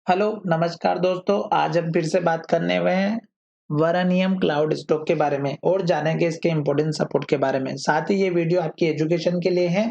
Hello, नमस्कार दोस्तों। आज हम फिर से बात करने हुए हैं वरानियम क्लाउड स्टॉक के बारे में और जानेंगे इसके इम्पोर्टेंट सपोर्ट के बारे में। साथ ही ये वीडियो आपकी एजुकेशन के लिए है।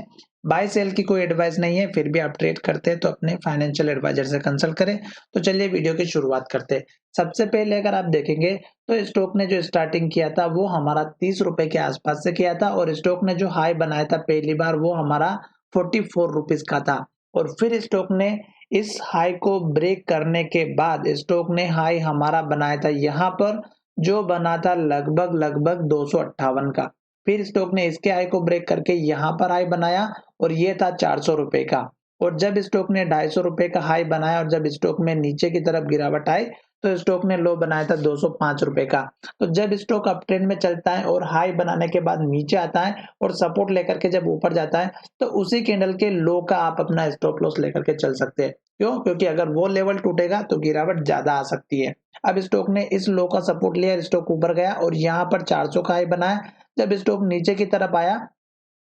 बाय सेल की कोई एडवाइस नहीं है, फिर भी आप ट्रेड करते हैं तो अपने फाइनेंशियल एडवाइजर से कंसल्ट करें। तो चलिए वीडियो की शुरुआत करते हैं। सबसे पहले अगर आप देखेंगे तो स्टॉक ने जो स्टार्टिंग किया था वो हमारा 30 रुपए के आसपास से किया था और स्टॉक ने जो हाई बनाया था पहली बार वो हमारा 44 रुपीज का था। और फिर स्टॉक ने इस हाई को ब्रेक करने के बाद स्टॉक ने हाई हमारा बनाया था यहाँ पर, जो बना था लगभग 258 का। फिर स्टॉक ने इसके हाई को ब्रेक करके यहाँ पर हाई बनाया और ये था 400 रुपए का। और जब स्टॉक ने 250 रुपए का हाई बनाया और जब स्टॉक में नीचे की तरफ गिरावट आई तो स्टॉक ने लो बनाया था 205 रुपए का। तो जब स्टॉक अप ट्रेंड में चलता है और हाई बनाने के बाद नीचे आता है और सपोर्ट लेकर के जब ऊपर जाता है तो उसी कैंडल के लो का आप अपना स्टॉप लॉस लेकर के चल सकते हैं। क्यों? क्योंकि अगर वो लेवल टूटेगा तो गिरावट ज्यादा आ सकती है। अब स्टॉक ने इस लो का सपोर्ट लिया, स्टॉक ऊपर गया और यहाँ पर 400 का हाई बनाया। जब स्टॉक नीचे की तरफ आया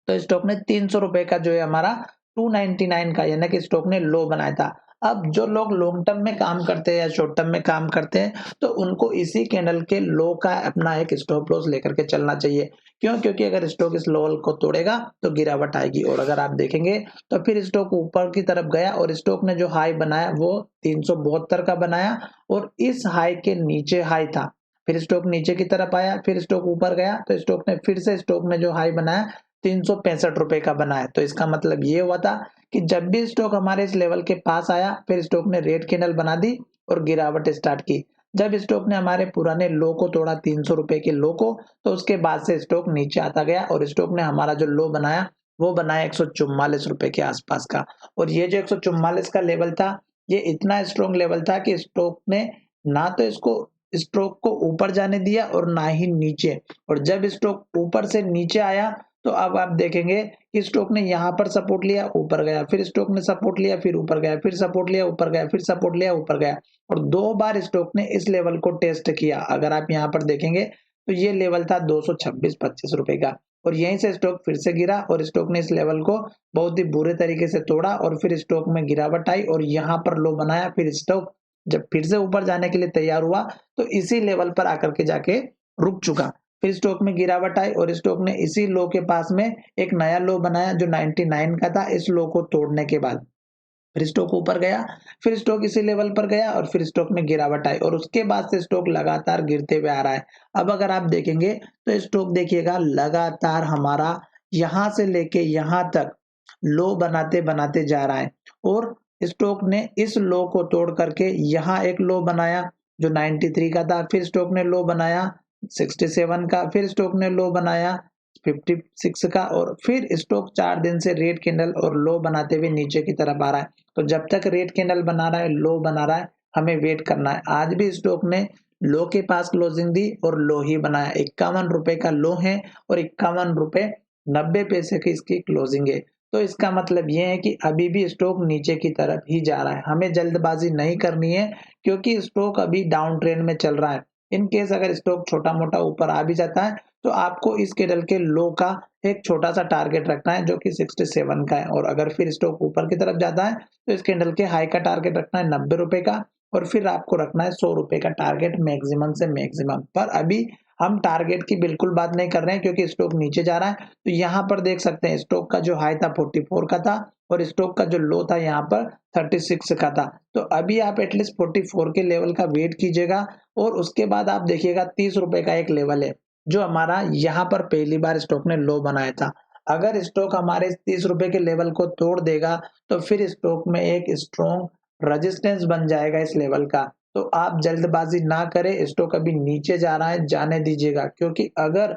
तो स्टॉक ने 300 रुपए का जो है हमारा 299 का यानी कि स्टॉक ने लो बनाया था। अब जो लोग लॉन्ग टर्म में काम करते हैं या शॉर्ट टर्म में काम करते हैं तो उनको इसी कैंडल के लो का अपना एक स्टॉप लॉस लेकर के चलना चाहिए। क्यों? क्योंकि अगर स्टॉक इस लेवल को तोड़ेगा तो गिरावट आएगी और अगर आप देखेंगे तो फिर स्टॉक ऊपर की तरफ गया और स्टॉक ने जो हाई बनाया वो 372 का बनाया और इस हाई के नीचे हाई था। फिर स्टॉक नीचे की तरफ आया, फिर स्टॉक ऊपर गया तो स्टॉक ने फिर से स्टॉक ने जो हाई बनाया 365 रुपए का बना है। तो इसका मतलब ये हुआ था कि जब भी स्टॉक हमारे इस लेवल के पास आया फिर स्टॉक ने रेड कैंडल बना दी और गिरावट स्टार्ट की। जब स्टॉक ने हमारे पुराने लो को तोड़ा 300 रुपए के लो को, तो उसके बाद से स्टॉक नीचे आता गया और स्टॉक ने हमारा जो लो बनाया वो बनाया 144 रुपए के आसपास का। और ये जो 144 का लेवल था ये इतना स्ट्रॉन्ग लेवल था कि स्टॉक ने ना तो इसको स्टॉक को ऊपर जाने दिया और ना ही नीचे। और जब स्टॉक ऊपर से नीचे आया तो अब आप देखेंगे कि स्टॉक ने यहाँ पर सपोर्ट लिया ऊपर गया, फिर स्टॉक ने सपोर्ट लिया फिर ऊपर गया, फिर सपोर्ट लिया ऊपर गया, फिर सपोर्ट लिया ऊपर गया। और दो बार स्टॉक ने इस लेवल को टेस्ट किया। अगर आप यहाँ पर देखेंगे तो ये लेवल था 226-25 रुपए का और यहीं से स्टॉक फिर से गिरा और स्टॉक ने इस लेवल को बहुत ही बुरे तरीके से तोड़ा और फिर स्टॉक में गिरावट आई और यहाँ पर लो बनाया। फिर स्टॉक जब फिर से ऊपर जाने के लिए तैयार हुआ तो इसी लेवल पर आकर के जाके रुक चुका। फिर स्टॉक में गिरावट आई और स्टॉक ने इसी लो के पास में एक नया लो बनाया जो 99 का था। इस लो को तोड़ने के बाद फिर स्टॉक ऊपर गया, फिर स्टॉक इसी लेवल पर गया और फिर स्टॉक में गिरावट आई और उसके बाद से स्टॉक लगातार गिरते हुए आ रहा है। अब अगर आप देखेंगे तो स्टॉक देखिएगा लगातार हमारा यहाँ से लेके यहाँ तक लो बनाते बनाते जा रहा है और स्टॉक ने इस लो को तोड़ करके यहाँ एक लो बनाया जो 93 का था, फिर स्टॉक ने लो बनाया 67 का, फिर स्टॉक ने लो बनाया 56 का और फिर स्टॉक 4 दिन से रेड कैंडल और लो बनाते हुए नीचे की तरफ आ रहा है। तो जब तक रेड कैंडल बना रहा है, लो बना रहा है, हमें वेट करना है। आज भी स्टॉक ने लो के पास क्लोजिंग दी और लो ही बनाया। 51 रुपए का लो है और 51 रुपए 90 पैसे की इसकी क्लोजिंग है। तो इसका मतलब ये है कि अभी भी स्टॉक नीचे की तरफ ही जा रहा है। हमें जल्दबाजी नहीं करनी है क्योंकि स्टॉक अभी डाउन ट्रेंड में चल रहा है। इन केस अगर स्टॉक छोटा मोटा ऊपर आ भी जाता है तो आपको इस कैंडल के लो का एक छोटा सा टारगेट रखना है जो कि 67 का है और अगर फिर स्टॉक ऊपर की तरफ जाता है तो इस कैंडल के हाई का टारगेट रखना है 90 रुपए का और फिर आपको रखना है 100 रुपए का टारगेट मैक्सिमम से मैक्सिमम। पर अभी हम टारगेट की बिल्कुल बात नहीं कर रहे हैं क्योंकि स्टॉक नीचे जा रहा है। तो यहाँ पर देख सकते हैं स्टॉक का जो हाई था 44 का था और स्टॉक का जो लो था यहाँ पर 36 का था। तो अभी आप एटलीस्ट 44 के लेवल का वेट कीजिएगा और उसके बाद आप देखिएगा 30 रुपए का एक लेवल है जो हमारा यहाँ पर पहली बार स्टॉक ने लो बनाया था। अगर स्टॉक हमारे 30 रुपए के लेवल को तोड़ देगा तो फिर स्टॉक में एक स्ट्रॉन्ग रेजिस्टेंस बन जाएगा इस लेवल का। तो आप जल्दबाजी ना करें, स्टॉक अभी नीचे जा रहा है, जाने दीजिएगा क्योंकि अगर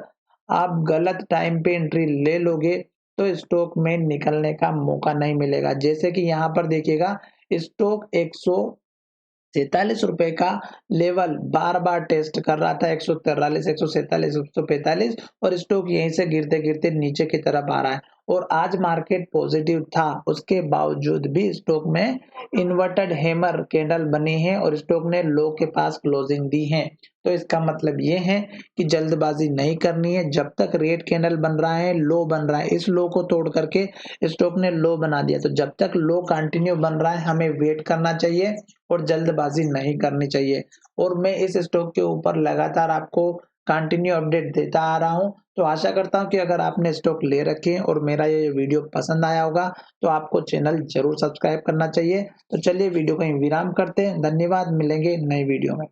आप गलत टाइम पे एंट्री ले लोगे तो स्टॉक में निकलने का मौका नहीं मिलेगा। जैसे कि यहाँ पर देखिएगा स्टॉक 143 रुपए का लेवल बार बार टेस्ट कर रहा था, 143, 147, 145 और स्टॉक यहीं से गिरते गिरते नीचे की तरफ आ रहा है और आज मार्केट पॉजिटिव था, उसके बावजूद भी स्टॉक में इन्वर्टेड हैमर कैंडल बनी है और स्टॉक ने लो के पास क्लोजिंग दी है। तो इसका मतलब ये है कि जल्दबाजी नहीं करनी है। जब तक रेड कैंडल बन रहा है, लो बन रहा है, इस लो को तोड़ करके स्टॉक ने लो बना दिया, तो जब तक लो कंटिन्यू बन रहा है हमें वेट करना चाहिए और जल्दबाजी नहीं करनी चाहिए। और मैं इस स्टॉक के ऊपर लगातार आपको कंटिन्यू अपडेट देता आ रहा हूं। तो आशा करता हूं कि अगर आपने स्टॉक ले रखे हैं और मेरा ये वीडियो पसंद आया होगा तो आपको चैनल जरूर सब्सक्राइब करना चाहिए। तो चलिए वीडियो को यहीं विराम करते हैं। धन्यवाद, मिलेंगे नई वीडियो में।